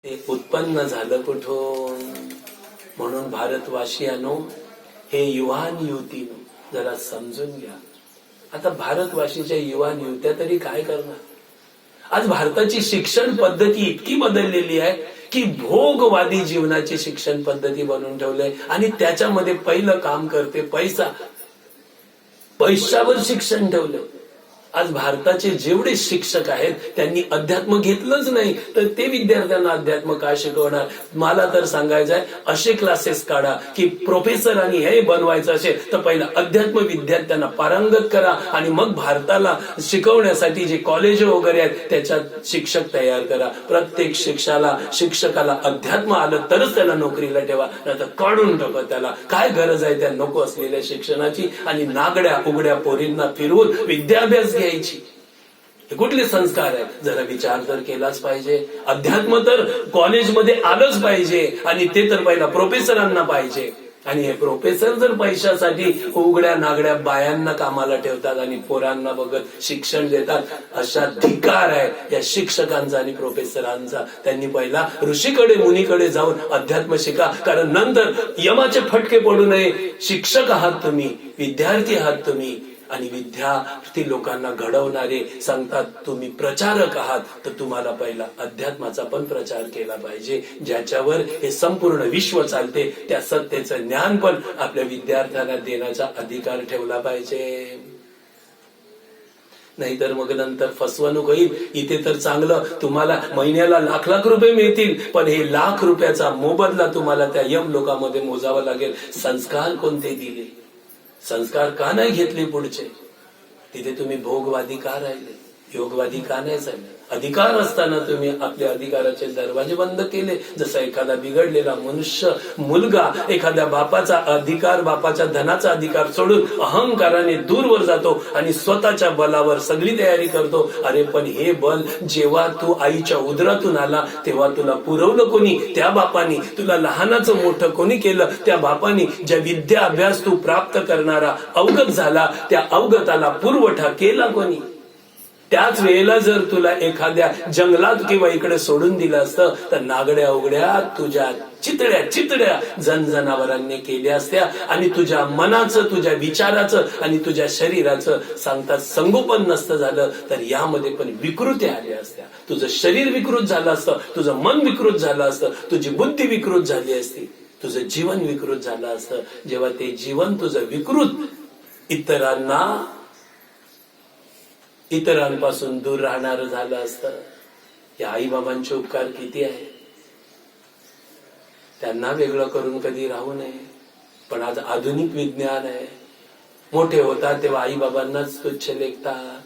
ते उत्पन्न झालं कुठून? म्हणून भारतवासियानो, हे युवान युवतीनो जरा समजून घ्या. आता भारतवासीच्या युवान युवत्या तरी काय करणार? आज भारताची शिक्षण पद्धती इतकी बदललेली आहे की भोगवादी जीवनाची शिक्षण पद्धती बनवून ठेवलंय आणि त्याच्यामध्ये पहिलं काम करते पैसा. पैशावर शिक्षण ठेवलं. आज भारताचे जेवढे शिक्षक आहेत त्यांनी अध्यात्म घेतलंच नाही, तर ते विद्यार्थ्यांना अध्यात्म काय शिकवणार? मला तर सांगायचं आहे, असे क्लासेस काढा की प्रोफेसर आणि हे बनवायचं असेल तर पहिला अध्यात्म विद्यार्थ्यांना पारंगत करा आणि मग भारताला शिकवण्यासाठी जे कॉलेज वगैरे आहेत त्याच्यात शिक्षक तयार करा. प्रत्येक शिक्षकाला अध्यात्म आलं तरच त्याला नोकरीला ठेवा, नाही तर काढून टाका त्याला. काय गरज आहे त्या नको असलेल्या शिक्षणाची? आणि नागड्या उघड्या पोरींना फिरवून विद्याभ्यास घ्यायची. हे कुठले संस्कार आहे? जरा विचार तर केलाच पाहिजे. अध्यात्म तर कॉलेजमध्ये आलंच पाहिजे आणि ते तर पहिला प्रोफेसरांना पाहिजे. आणि हे प्रोफेसर जर पैशासाठी उघड्या नागड्या बायांना कामाला ठेवतात आणि पोरांना बघत शिक्षण देतात, अशा धिक्कार आहे या शिक्षकांचा आणि प्रोफेसरांचा. त्यांनी पहिला ऋषीकडे मुनीकडे जाऊन अध्यात्म शिका, कारण नंतर यमाचे फटके पडू नये. शिक्षक आहात तुम्ही, विद्यार्थी आहात तुम्ही आणि विद्यार्थी लोकांना घडवणारे सांगतात तुम्ही प्रचारक आहात, तर तुम्हाला पहिला अध्यात्माचा पण प्रचार केला पाहिजे. ज्याच्यावर हे संपूर्ण विश्व चालते त्या सत्तेचं ज्ञान पण आपल्या विद्यार्थ्यांना देण्याचा अधिकार ठेवला पाहिजे. नाहीतर मग नंतर फसवणूक होईल. इथे तर चांगलं तुम्हाला महिन्याला लाख लाख रुपये मिळतील, पण हे लाख रुपयाचा मोबदला तुम्हाला त्या यम लोकांमध्ये मोजावा लागेल. संस्कार कोणते दिले? संस्कार का नाही घेतले पुढचे? तिथे तुम्ही भोगवादी का राहिले? योगवादी का नाही झाले? अधिकार असताना तुम्ही आपल्या अधिकाराचे दरवाजे बंद केले. जसा एखादा बिघडलेला मनुष्य मुलगा एखाद्या बापाचा अधिकार, बापाच्या धनाचा अधिकार सोडून अहंकाराने दूरवर जातो आणि स्वतःच्या बलावर सगळी तयारी करतो. अरे पण हे बल जेव्हा तू आईच्या उदरातून आला तेव्हा तुला पुरवलं कोणी? त्या बापानी. तुला लहानाचं मोठं कोणी केलं? त्या बापानी. ज्या विद्या अभ्यास तू प्राप्त करणारा अवगत झाला, त्या अवगताला पुरवठा केला कोणी? त्याच वेळेला जर तुला एखाद्या जंगलात किंवा इकडे सोडून दिलं असतं तर नागड्या उघड्या तुझ्या चितड्या जनावरांनी केल्या असत्या आणि तुझ्या मनाचं, तुझ्या विचाराचं आणि तुझ्या शरीराचं सांगतात संगोपन नसतं झालं तर यामध्ये पण विकृती आल्या असत्या. तुझं शरीर विकृत झालं असतं, तुझं मन विकृत झालं असतं, तुझी बुद्धी विकृत झाली असती, तुझं जीवन विकृत झालं असतं. जेव्हा ते जीवन तुझं विकृत इतरांपासून दूर राहणार झालं असतं. या आई बाबांचे उपकार किती आहे? त्यांना वेगळं करून कधी राहू नये. पण आज आधुनिक विज्ञान आहे. मोठे होतात तेव्हा आई बाबांनाच तुच्छ लेखतात.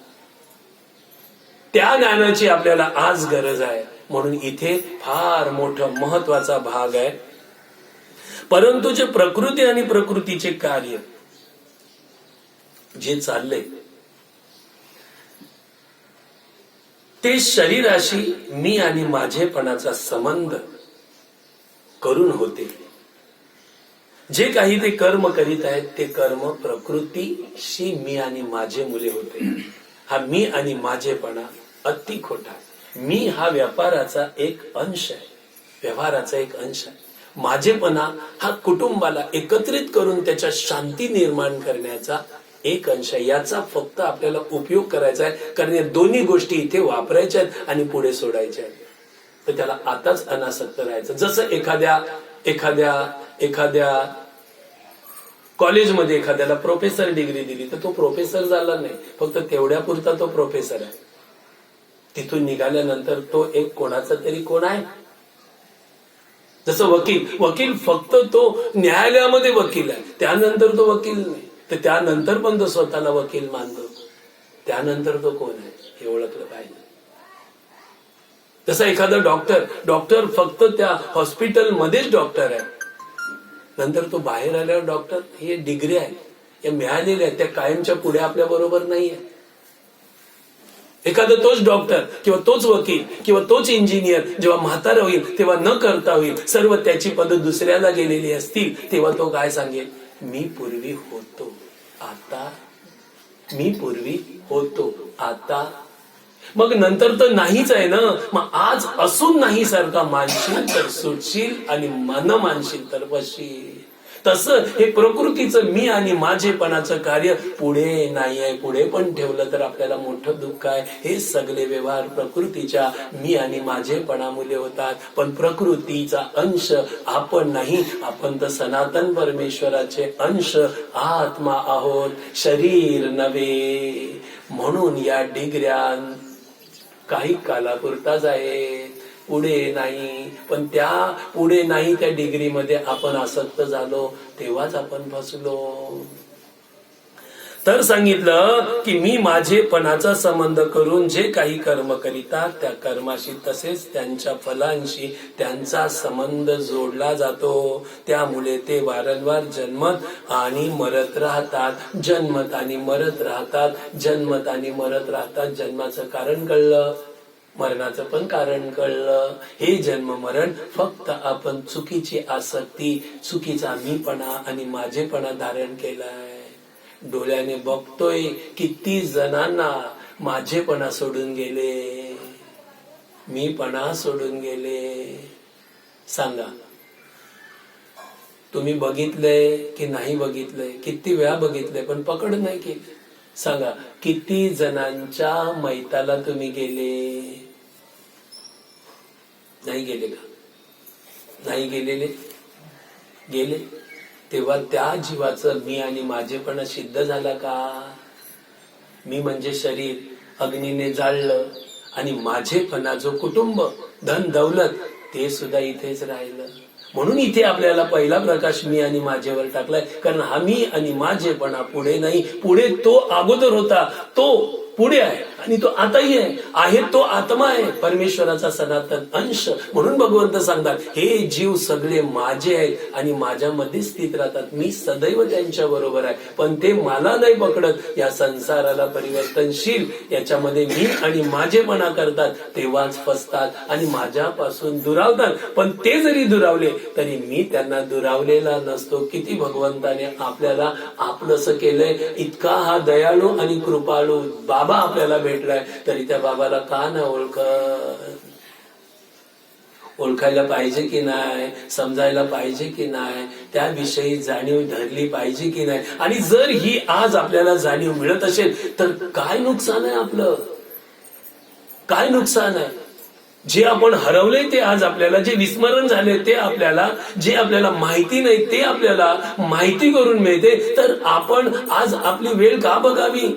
त्या ज्ञानाची आपल्याला आज गरज आहे. म्हणून इथे फार मोठा महत्वाचा भाग आहे. परंतु जे प्रकृती आणि प्रकृतीचे कार्य जे चालले ते शरीराशी मी आणि माझेपणाचा संबंध करून होते. जे काही ते कर्म करीत आहेत ते कर्म प्रकृतीशी मी आणि माझे मुले होते. हा मी आणि माझेपणा अति खोटा. मी हा व्यापाराचा एक अंश आहे, व्यवहाराचा एक अंश आहे. माझेपणा हा कुटुंबाला एकत्रित करून त्याच्या शांती निर्माण करण्याचा एक अंश आहे. याचा फक्त आपल्याला उपयोग करायचा आहे, कारण या दोन्ही गोष्टी इथे वापरायच्या आहेत आणि पुढे सोडायच्या आहेत. तर त्याला आताच अनासक्त राहायचं. जसं एखाद्या कॉलेजमध्ये एखाद्याला प्रोफेसर डिग्री दिली तर तो प्रोफेसर झाला नाही, फक्त तेवढ्या पुरता तो प्रोफेसर आहे. तिथून निघाल्यानंतर तो एक कोणाचा तरी कोण आहे. जसं वकील फक्त तो न्यायालयामध्ये वकील आहे, त्यानंतर तो वकील नाही. तर त्यानंतर पण तो स्वतःला वकील मानतो. त्यानंतर तो कोण आहे हे ओळखलं पाहिजे. जसा एखादा डॉक्टर फक्त त्या हॉस्पिटलमध्येच डॉक्टर आहे, नंतर तो बाहेर आल्यावर डॉक्टर हे डिग्री आहे या मिळालेल्या आहेत, त्या कायमच्या पुढे आपल्या बरोबर नाहीये. एखादा तोच डॉक्टर किंवा तोच वकील किंवा तोच इंजिनियर जेव्हा म्हातारा होईल तेव्हा न करता होईल, सर्व त्याची पद दुसऱ्याला गेलेली असतील, तेव्हा तो काय सांगेल? मी पूर्वी होतो आता मग नंतर तर नाहीच आहे ना. मग आज असून नाही सारखा मानशील तर सुटशील आणि मन मानशील तर बसशील. तसं हे प्रकृतीचं मी आणि माझेपणाचं कार्य पुढे नाही आहे. पुढे पण ठेवलं तर आपल्याला मोठं दुःख आहे. हे सगळे व्यवहार प्रकृतीच्या मी आणि माझेपणामुळे होतात. पण प्रकृतीचा अंश आपण नाही. आपण तर सनातन परमेश्वराचे अंश आत्मा आहोत, शरीर नव्हे. म्हणून या डिग्र्या काही कालापुरताच आहेत, पुढे नाही. पण त्या पुढे नाही त्या डिग्रीमध्ये आपण आसक्त झालो, तेव्हाच आपण फसलो. तर सांगितलं की मी माझेपणाचा संबंध करून जे काही कर्म करीतात त्या कर्माशी तसेच त्यांच्या फलांशी त्यांचा संबंध जोडला जातो. त्यामुळे ते वारंवार जन्मत आणि मरत राहतात, जन्मत आणि मरत राहतात, जन्मत आणि मरत राहतात. जन्माचं कारण कळलं, मरणाचं पण कारण कळलं. हे जन्म मरण फक्त आपण चुकीची आसक्ती, चुकीचा मीपणा आणि माझेपणा धारण केलाय. डोळ्याने बघतोय किती जणांना माझेपणा सोडून गेले, मीपणा सोडून गेले. सांगा, तुम्ही बघितलंय की नाही बघितलंय? किती वेळा बघितलंय पण पकड नाही केली. सांगा, किती जणांच्या मैताला तुम्ही गेले? नाही गेले का? नाही गेलेले? गेले. तेव्हा त्या जीवाचं मी आणि माझेपणा सिद्ध झाला का? मी म्हणजे शरीर अग्नीने जाळलं आणि माझेपणा जो कुटुंब, धन दौलत, ते सुद्धा इथेच राहिलं. म्हणून इथे आपल्याला पहिला प्रकाश मी आणि माझेवर टाकलाय. कारण हा मी आणि माझेपणा पुढे नाही. पुढे तो अगोदर होता, तो पुढे आहे आणि तो आताही आहे तो आत्मा आहे, परमेश्वराचा सनातन अंश. म्हणून भगवंत सांगतात हे जीव सगळे माझे आहेत आणि माझ्यामध्ये स्थित राहतात. मी सदैव त्यांच्या बरोबर आहे, पण ते मला नाही पकडत. या संसाराला परिवर्तनशील याच्यामध्ये मी आणि माझेपणा करतात, तेव्हाच फसतात आणि माझ्यापासून दुरावतात. पण ते जरी दुरावले तरी मी त्यांना दुरावलेला नसतो. किती भगवंताने आपल्याला आपलंसं केलंय. इतका हा दयाळू आणि कृपाळू बाबा आपल्याला भेटलाय, तरी त्या बाबाला का ना ओळखायला पाहिजे की नाही? समजायला पाहिजे की नाही? त्याविषयी जाणीव धरली पाहिजे की नाही? आणि जर ही आज आपल्याला जाणीव मिळत असेल तर काय नुकसान आहे आपलं? काय नुकसान आहे? जे आपण हरवले ते आज आपल्याला, जे विस्मरण झाले ते आपल्याला, जे आपल्याला माहिती नाही ते आपल्याला माहिती करून मिळते. तर आपण आज आपली वेळ का बघावी?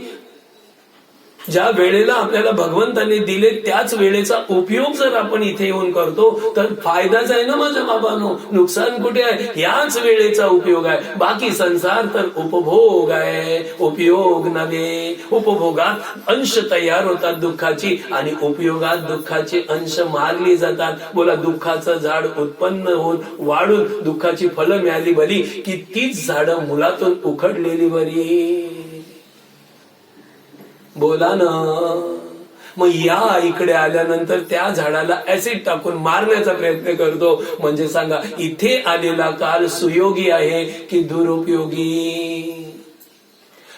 ज्या वेळेला आपल्याला भगवंताने दिले त्याच वेळेचा उपयोग जर आपण इथे येऊन करतो तर फायदाच आहे ना माझ्या बाबांनो. नुकसान कुठे आहे? याच वेळेचा उपयोग आहे. बाकी संसार तर उपभोग आहे, उपयोग नव्हे. उपभोगात अंश तयार होतात दुःखाची आणि उपयोगात दुःखाचे अंश मारली जातात. बोला, दुःखाचं झाड उत्पन्न होऊन वाढून दुःखाची फळं मिळाली बरी की तीच झाडं मुलातून उखडलेली बरी? बोला ना. मग या इकडे आल्यानंतर त्या झाडाला ऍसिड टाकून मारण्याचा प्रयत्न करतो. म्हणजे सांगा, इथे आलेला काल सुयोगी आहे की दुरुपयोगी?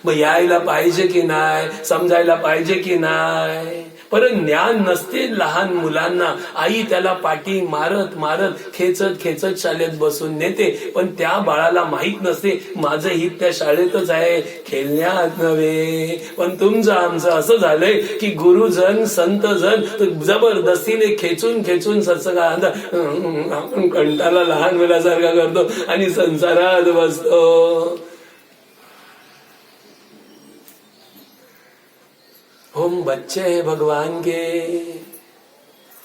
मग यायला पाहिजे की नाही? समजायला पाहिजे की नाही? पण ज्ञान नसते लहान मुलांना. आई त्याला पाठी मारत मारत खेचत खेचत शाळेत बसून नेते, पण त्या बाळाला माहित नसते माझं हित त्या शाळेतच आहे, खेळण्यात नव्हे. पण तुमचं आमचं असं झालंय की गुरुजन संतजन जबरदस्तीने खेचून खेचून सत्संग आपण कंटाला लहान मुलासारखा करतो आणि संसारात बसतो. हम बच्चे हैं भगवान के.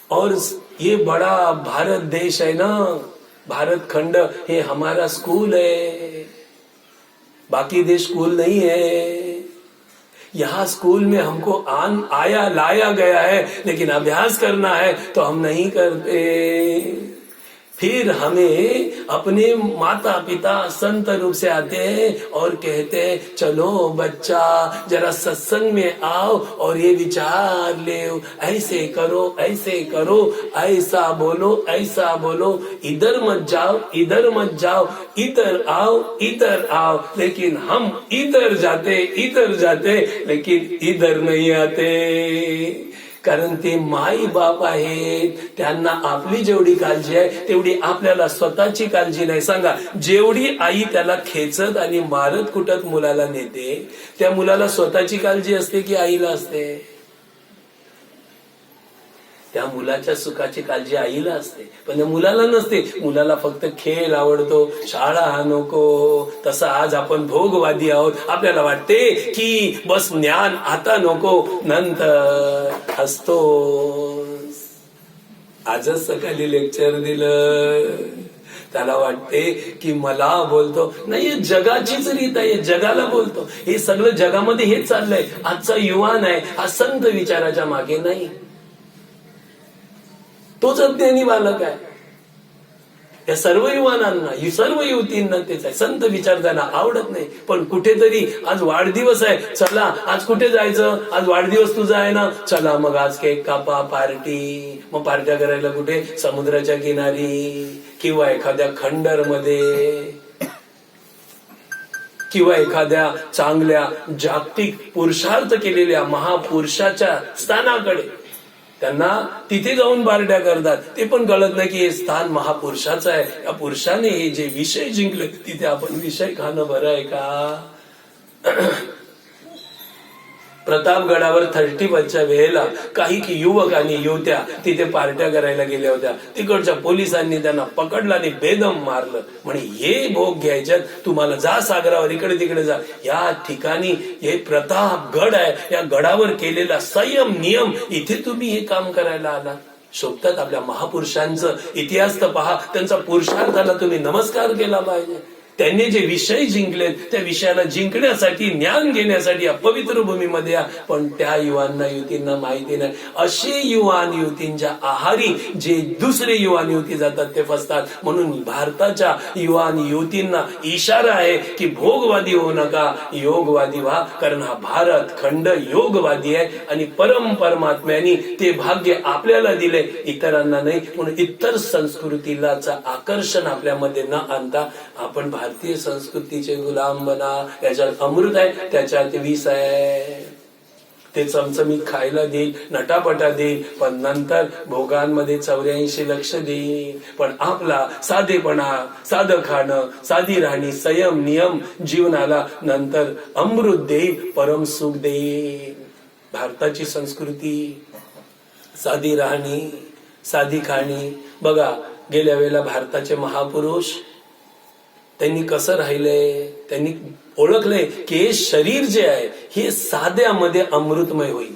और ये बड़ा भारत देश है ना, भारत खंड, हे हमारा स्कूल है. बाकी देश स्कूल नहीं है. यहाँ स्कूल में हमको लाया गया है, लेकिन अभ्यास करना है तो हम नहीं करते. फिर हमें अपने माता पिता संत रूप से आते हैं और कहते हैं चलो बच्चा जरा सत्संग में आओ और ये विचार ले, ऐसे करो, ऐसा बोलो, ऐसा बोलो, इधर मत जाओ, इधर मत जाओ, इधर आओ, इधर आओ. लेकिन हम इधर जाते लेकिन इधर नहीं आते. कारण ते माई बाप आहेत, त्यांना आपली जेवढी काळजी आहे तेवढी आपल्याला स्वतःची काळजी नाही. सांगा, जेवढी आई त्याला खेचत आणि मारत कुटत मुलाला नेते, त्या मुलाला स्वतःची काळजी असते की आईला असते? त्या मुलाच्या सुखाची काळजी आईला असते, पण त्या मुलाला नसते. मुलाला फक्त खेळ आवडतो, शाळा हा नको. तसं आज आपण भोगवादी आहोत. आपल्याला वाटते की बस ज्ञान आता नको, नंतर हसतो. आजच सकाळी लेक्चर दिलं, त्याला वाटते की मला बोलतो नाही, जगाचीच रीत आहे, जगाला बोलतो. हे सगळं जगामध्ये हेच चाललंय. आजचा युवान आहे हा संत विचाराच्या मागे नाही, तोच अज्ञानी बालक आहे. या सर्व युवानांना, सर्व युवतींना तेच आहे. संत विचार त्यांना आवडत नाही. पण कुठेतरी आज वाढदिवस आहे, चला आज कुठे जायचं, आज वाढदिवस तुझा आहे ना, चला मग आज केक कापा, पार्टी. मग पार्ट्या करायला कुठे? समुद्राच्या किनारी किंवा एखाद्या खंडर मध्ये किंवा एखाद्या चांगल्या जागतिक पुरुषार्थ केलेल्या महापुरुषाच्या स्थानाकडे. त्यांना तिथे जाऊन पार्ट्या करतात. ते पण कळत नाही की हे स्थान महापुरुषाचं आहे. या पुरुषाने हे जे विषय जिंकले, तिथे आपण विषय खाणं बरं आहे का? प्रतापगडावर 31च्या वेळेला काही युवक आणि युवत्या तिथे पार्ट्या करायला गेल्या होत्या. तिकडच्या पोलिसांनी त्यांना पकडलं आणि बेदम मारलं. म्हणे हे भोग घ्यायच्यात, तुम्हाला जा सागरावर, इकडे तिकडे जा. या ठिकाणी हे प्रतापगड आहे, या गडावर केलेला संयम नियम, इथे तुम्ही हे काम करायला आला. शोभतात आपल्या महापुरुषांचं इतिहास तर पहा, त्यांचा पुरुषार्थाला तुम्ही नमस्कार केला पाहिजे. त्यांनी जे विषय जिंकलेत, त्या विषयाला जिंकण्यासाठी, ज्ञान घेण्यासाठी या पवित्र भूमीमध्ये या. पण त्या युवांना युवतींना माहिती नाही. असे युवान युवतींच्या आहारी जे दुसरे युवान युवती जातात ते फसतात. म्हणून भारताच्या युवान युवतींना इशारा आहे की भोगवादी होऊ नका, योगवादी व्हा. कारण हा भारत खंड योगवादी आहे आणि परमात्म्याने ते भाग्य आपल्याला दिले, इतरांना नाही. म्हणून इतर संस्कृतीलाच आकर्षण आपल्यामध्ये न आणता आपण भारतीय संस्कृतीचे गुलाम बना. याच्यात अमृत आहे, त्याच्यात विष आहे. ते चमचमीत खायला देईल, नटापटा देईल, पण नंतर भोगांमध्ये 84 लक्ष देईल. पण आपला साधेपणा, साधं खाणं, साधी राहणी, संयम नियम जीवनाला नंतर अमृत देईल, परम सुख देईल. भारताची संस्कृती साधी राहणी, साधी खाणी. बघा, गेल्या वेळेला भारताचे महापुरुष त्यांनी कसं राहिलंय, त्यांनी ओळखलंय की हे शरीर जे आहे हे साध्यामध्ये अमृतमय होईल.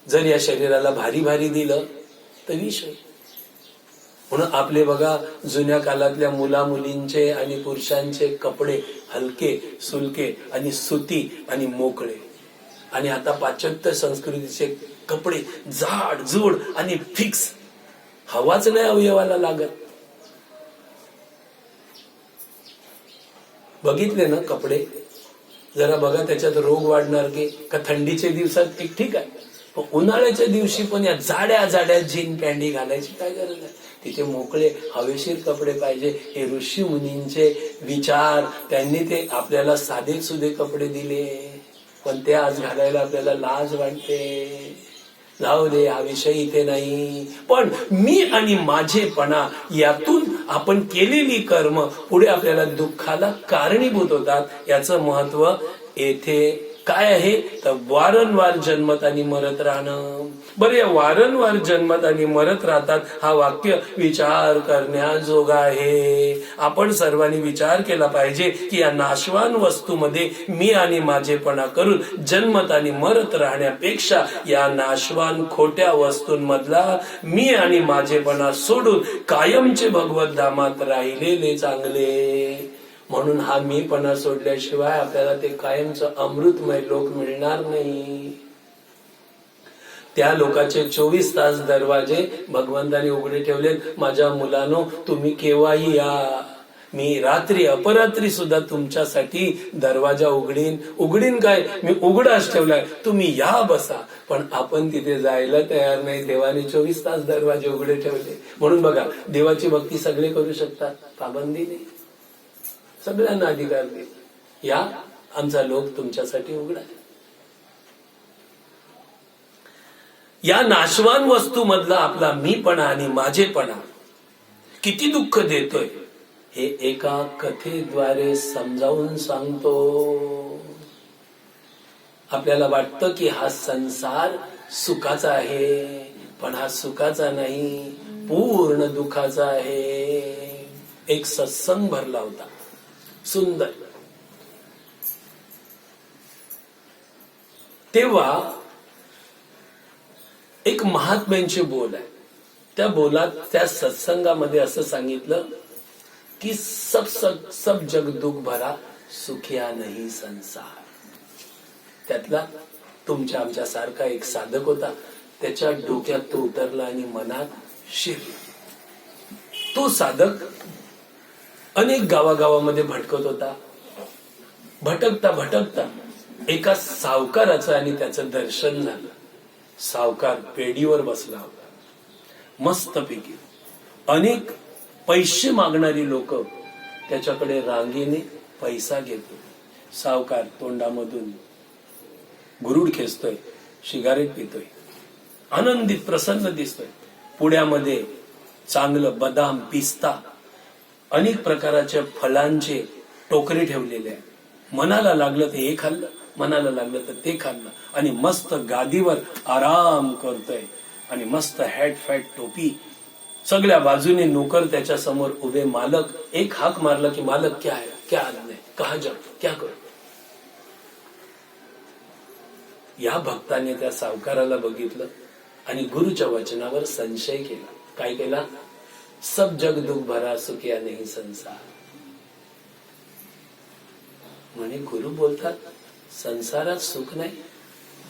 जर या शरीराला भारी भारी दिलं तर विष होईल. म्हणून आपले बघा, जुन्या काळातल्या मुला मुलींचे आणि पुरुषांचे कपडे हलके सुलके आणि सुती आणि मोकळे. आणि आता पाश्चात्य संस्कृतीचे कपडे जाड जूड आणि फिक्स, हवाच नाही अवयवाला लागत. बघितले ना कपडे, जरा बघा त्याच्यात रोग वाढणार की का? थंडीच्या दिवसात एक ठीक आहे, पण उन्हाळ्याच्या दिवशी पण या जाड्या जाड्या जीन पॅन्टी घालायची काय गरज आहे? तिथे मोकळे हवेशीर कपडे पाहिजे. हे ऋषी मुनींचे विचार, त्यांनी ते आपल्याला साधे सुधे कपडे दिले, पण ते आज घालायला आपल्याला लाज वाटते. जाऊ दे, हा विषय इथे नाही. पण मी आणि माझेपणा, यातून आपण केलेली कर्म पुढे आपल्याला दुःखाला कारणीभूत होतात. याचं महत्व येथे काय आहे तर वारंवार जन्मत आणि मरत राहणं. बरं, या वारंवार जन्मत आणि मरत राहतात हा वाक्य विचार करण्याजोगा आहे. आपण सर्वांनी विचार केला पाहिजे की या नाशवान वस्तूमध्ये मी आणि माझेपणा करून जन्मत आणि मरत राहण्यापेक्षा या नाशवान खोट्या वस्तूंमधला मी आणि माझेपणा सोडून कायमचे भगवत धामात राहिलेले चांगले. म्हणून हा मीपणा सोडल्याशिवाय आपल्याला ते कायमचं अमृतमय लोक मिळणार नाही. त्या लोकांचे 24 तास दरवाजे भगवंताने उघडे ठेवलेत. माझ्या मुलांनो, तुम्ही केव्हाही या, मी रात्री अपरात्री सुद्धा तुमच्यासाठी दरवाजा उघडीन काय, मी उघडाच ठेवलाय, तुम्ही या बसा. पण आपण तिथे जायला तयार नाही. देवाने 24 तास दरवाजे उघडे ठेवले. म्हणून बघा, देवाची भक्ती सगळे करू शकतात, पाबंदी नाही, सगळ्यांना अधिकार दे. या, आमचा लोक तुमच्यासाठी उघडा आहे. या नाशवान वस्तू मधला आपला मीपणा आणि माझेपणा किती दुःख देतोय हे एका कथेद्वारे समजावून सांगतो. आपल्याला वाटतं की हा संसार सुखाचा आहे, पण हा सुखाचा नाही, पूर्ण दुःखाचा आहे. एक सत्संग भरला होता सुंदर. तेव्हा एक महात्म्यांचे बोल आहे. त्या बोलात, त्या सत्संगामध्ये असं सांगितलं की सब जग दुख भरा, सुखिया नाही संसार. त्यातला तुमच्या आमच्या सारखा एक साधक होता. त्याच्या डोक्यात तो उतरला आणि मनात शिरला. तो साधक अनेक गावागावामध्ये भटकत होता. भटकता भटकता एका सावकाराचं आणि त्याचं दर्शन झालं. सावकार पेढीवर बसला होता मस्तपैकी. अनेक पैसे मागणारी लोक त्याच्याकडे रांगेने पैसा घेतो. सावकार तोंडामधून गुरुड खेचतोय, सिगारेट पितोय, आनंदित प्रसन्न दिसतोय. पुण्यामध्ये चांगलं बदाम, पिस्ता, अनेक प्रकारच्या फळांचे टोकरे ठेवलेले आहे. मनाला लागलं ते हे खाल्लं, मनाला लागलं तर ते खाल्लं, आणि मस्त गादीवर आराम करतोय. आणि मस्त हॅट फॅट टोपी, सगळ्या बाजूने नोकर त्याच्या समोर उभे. मालक एक हाक मारला की मालक क्या है, क्या हाल है, कहा जाऊ, क्या करू. या भक्ताने त्या सावकाराला बघितलं आणि गुरुच्या वचनावर संशय केला. काय केला? सब जग दुख भरा, सुखिया नाही संसार. म्हणे गुरु बोलतात संसारात सुख नाही.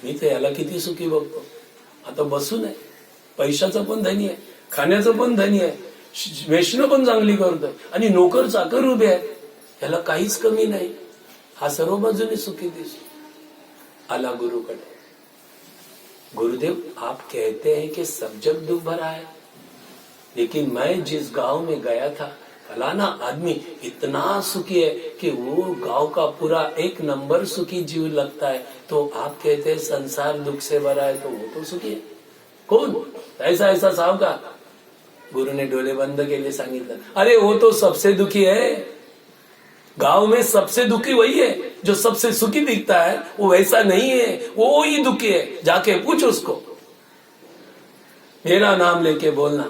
मी तर याला किती सुखी बघतो. आता बसून आहे, पैशाचं पण धनी आहे, खाण्याचं पण धनी आहे, वेषणं पण चांगली करतोय, आणि नोकर चाकर उभे आहेत, याला काहीच कमी नाही. हा सर्व बाजूने सुखी दिसतो. आला गुरुकडे. गुरुदेव, आप कहते हैं कि सब जग दुख भरा है, लेकिन मैं जिस गांव में गया था, फलाना आदमी इतना सुखी है कि वो गांव का पूरा एक नंबर सुखी जीव लगता है. तो आप कहते हैं संसार दुख से भरा है, तो वो तो सुखी है. कौन? ऐसा ऐसा सावकार. गुरु ने डोले बंद केले, सांगितलं, अरे वो तो सबसे दुखी है. गांव में सबसे दुखी वही है. जो सबसे सुखी दिखता है वो वैसा नहीं है, वो ही दुखी है. जाके पूछ उसको. मेरा नाम लेके बोलना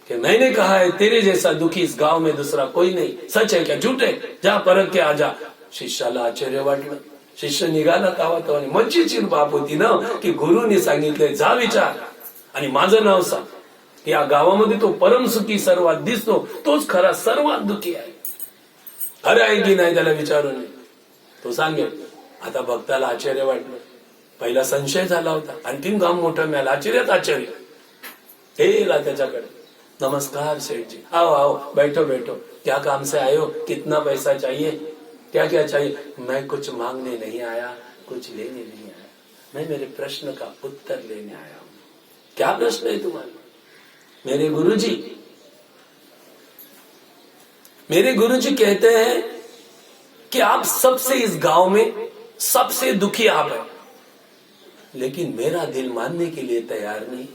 कि मैंने कहा है तेरे जैसा दुखी इस गांव में दूसरा कोई नहीं. सच है क्या, झूठ है? जा परख के आजा. शिष्याला आश्चर्य वाटलं. शिष्य निघाला गावात आणि मज्जेची बाब होती ना की गुरुने सांगितले जा विचार आणि माझं नाव सांग. या गावामध्ये तो परम सुखी सर्वात दिसतो, तोच खरा सर्वात दुखी आहे. खरं आहे की नाही त्याला विचारून तो सांगेल. आता भक्ताला आश्चर्य वाटलं. पहिला संशय झाला होता, आणखीन काम मोठं मिळालं. आश्चर्यात आश्चर्य. गेला त्याच्याकडे. नमस्कार सेठ जी, आओ आओ, बैठो बैठो. क्या काम से आए हो? कितना पैसा चाहिए? क्या क्या चाहिए? मैं कुछ मांगने नहीं आया, कुछ लेने नहीं आया, मैं मेरे प्रश्न का उत्तर लेने आया हूं. क्या प्रश्न है तुम्हारा? मेरे गुरुजी कहते हैं कि आप सबसे इस गांव में सबसे दुखी आप हैं, लेकिन मेरा दिल मानने के लिए तैयार नहीं,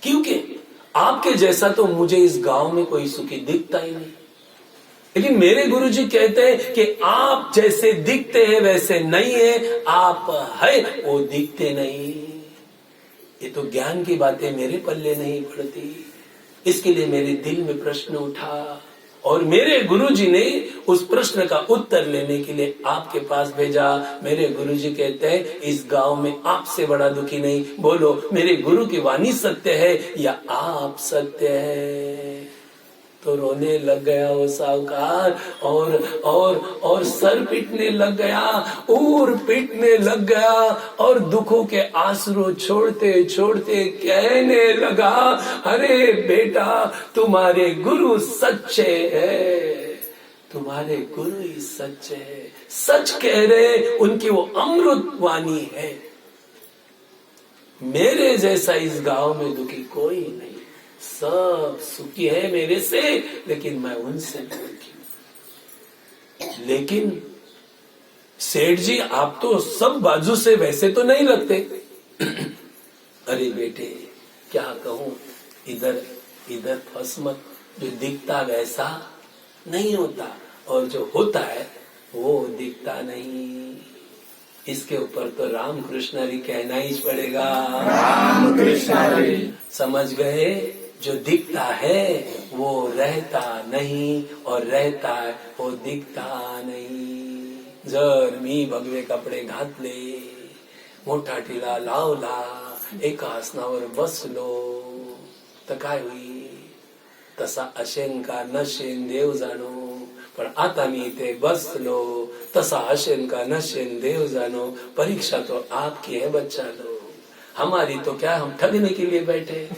क्योंकि आपके जैसा तो मुझे इस गांव में कोई सुखी दिखता ही नहीं. लेकिन मेरे गुरुजी कहते हैं कि आप जैसे दिखते हैं वैसे नहीं है, आप है वो दिखते नहीं. ये तो ज्ञान की बातें मेरे पल्ले नहीं पड़ती. इसके लिए मेरे दिल में प्रश्न उठा और मेरे गुरुजी ने उस प्रश्न का उत्तर लेने के लिए आपके पास भेजा. मेरे गुरुजी कहते हैं इस गांव में आपसे बड़ा दुखी नहीं. बोलो, मेरे गुरु की वाणी सत्य है या आप सत्य है? तो रोने लग गया वो सावकार और सर पीटने लग गया, ऊर पीटने लग गया, और दुखों के आंसू छोड़ते छोड़ते कहने लगा, अरे बेटा, तुम्हारे गुरु सच्चे हैं, तुम्हारे गुरु ही सच्चे हैं. सच कह रहे, उनकी वो अमृत वाणी है. मेरे जैसा इस गांव में दुखी कोई नहीं. सब सुखी है मेरे से, लेकिन मैं उनसे दुखी हूं. लेकिन सेठ जी, आप तो सब बाजू से वैसे तो नहीं लगते. अरे बेटे क्या कहूं, इधर इधर फंस मत। जो दिखता वैसा नहीं होता और जो होता है वो दिखता नहीं। इसके ऊपर तो रामकृष्ण हरि कहना ही पड़ेगा। रामकृष्ण हरि। समझ गए? जो दिखता है वो रहता नहीं और रहता है वो दिखता नाही। जर मी भगवे कपडे घातले, मोठा टिला लावला, एका आसनावर बसलो तर काय होईल? तसा असेन का नसेन देव जाणो, पण आता मी इथे बसलो, तसा असेन का नसेन देव जानो। परीक्षा तो आपकी है बच्चा लो, हमारी तो क्या, हम ठगने के लिए बैठे।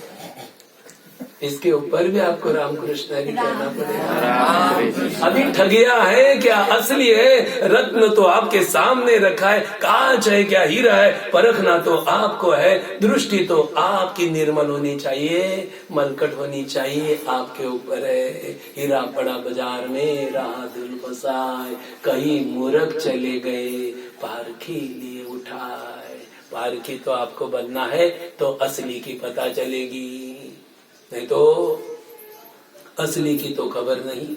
इसके ऊपर भी आपको रामकृष्ण हरि कहना पड़ेगा। अभी ठगिया है क्या असली है? रत्न तो आपके सामने रखा है, कांच है क्या हीरा है, परखना तो आपको है। दृष्टि तो आपकी निर्मल होनी चाहिए, मलकट होनी चाहिए, आपके ऊपर है। हीरा पड़ा बाजार में, रहा दिल फसाए, कई मूर्ख चले गए, पारखी लिए उठाए। पारखी तो आपको बनना है तो असली की पता चलेगी, नहीं तो असली की तो खबर नहीं।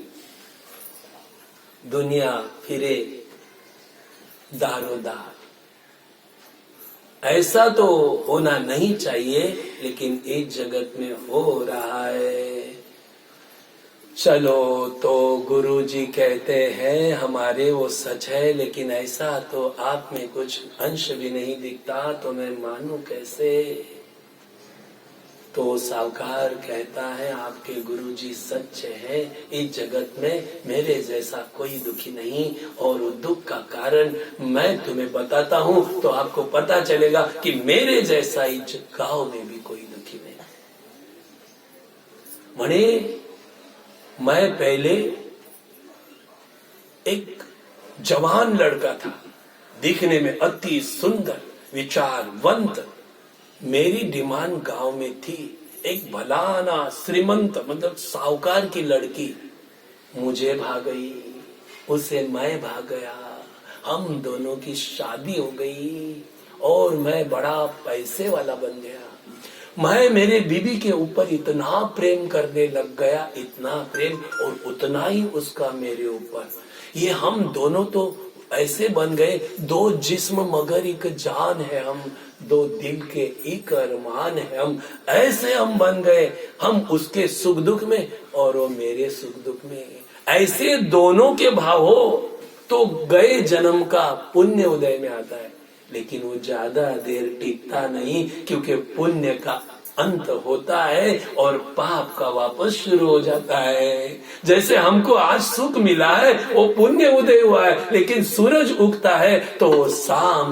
दुनिया फिरे दारोदार, ऐसा तो होना नहीं चाहिए, लेकिन इस जगत में हो रहा है। चलो तो गुरुजी कहते हैं हमारे वो सच है, लेकिन ऐसा तो आप में कुछ अंश भी नहीं दिखता, तो मैं मानूं कैसे? तो सावकार कहता है आपके गुरुजी सच्चे हैं, इस जगत में मेरे जैसा कोई दुखी नहीं, और वो दुख का कारण मैं तुम्हें बताता हूँ तो आपको पता चलेगा कि मेरे जैसा इस गांव में भी कोई दुखी नहीं। म्हणे मैं पहले एक जवान लड़का था, दिखने में अति सुंदर, विचारवंत। मेरी डिमांड गांव में थी एक भलाना श्रीमंत, मतलब साहूकार की लड़की मुझे भाग गई, उसे मैं भाग गया, हम दोनों की शादी हो गई और मैं बड़ा पैसे वाला बन गया। मैं मेरे बीबी के ऊपर इतना प्रेम करने लग गया, इतना प्रेम, और उतना ही उसका मेरे ऊपर। ये हम दोनों तो ऐसे बन गए, दो जिस्म मगर एक जान है हम, दो दिल के एक अरमान है हम। ऐसे हम बन गए, हम उसके सुख दुख में और वो मेरे सुख दुख में। ऐसे दोनों के भाव हो तो गए जन्म का पुण्य उदय में आता है, लेकिन वो ज्यादा देर टिकता नहीं, क्योंकि पुण्य का अंत होता है और पाप का वापस शुरू हो जाता है। जैसे हमको आज सुख मिला है वो पुण्य उदय हुआ है, लेकिन सूरज उगता है तो वो शाम